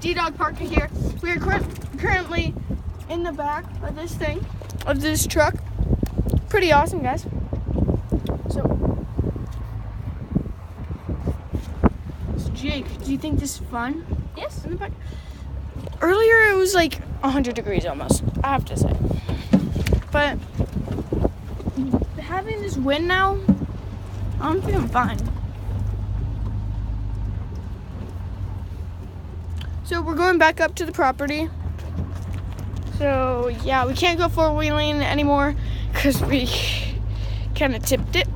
J-dawg Parker here. We are currently in the back of this thing, of this truck. Pretty awesome, guys. So Jake, do you think this is fun? Yes. In the back? Earlier it was like 100 degrees almost, I have to say. But having this wind now, I'm feeling fine. So we're going back up to the property. So yeah, we can't go four-wheeling anymore because we kind of tipped it.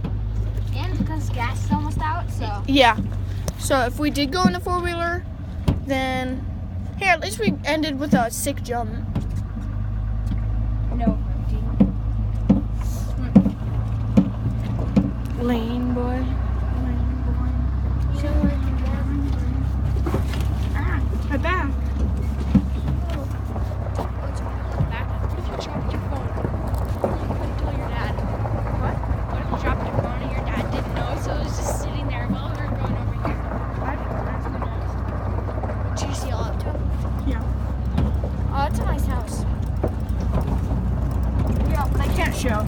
And because gas is almost out, so. Yeah. So if we did go in the four-wheeler, then here, at least we ended with a sick jump. No. Lane boy. My back. What if you dropped your phone? You couldn't tell your dad. What? What if you dropped your phone and your dad didn't know, so it was just sitting there while we were going over here? Did you see all up to him? Yeah. Oh, that's a nice house. Yeah, but I can't show.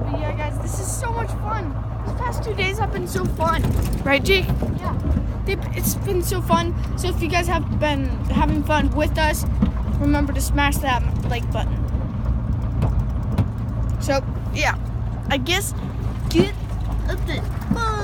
But yeah, guys, this is so much fun. These past 2 days have been so fun. Right, Jake? Yeah. It's been so fun. So if you guys have been having fun with us, remember to smash that like button. So, yeah. I guess get a thing. Bye.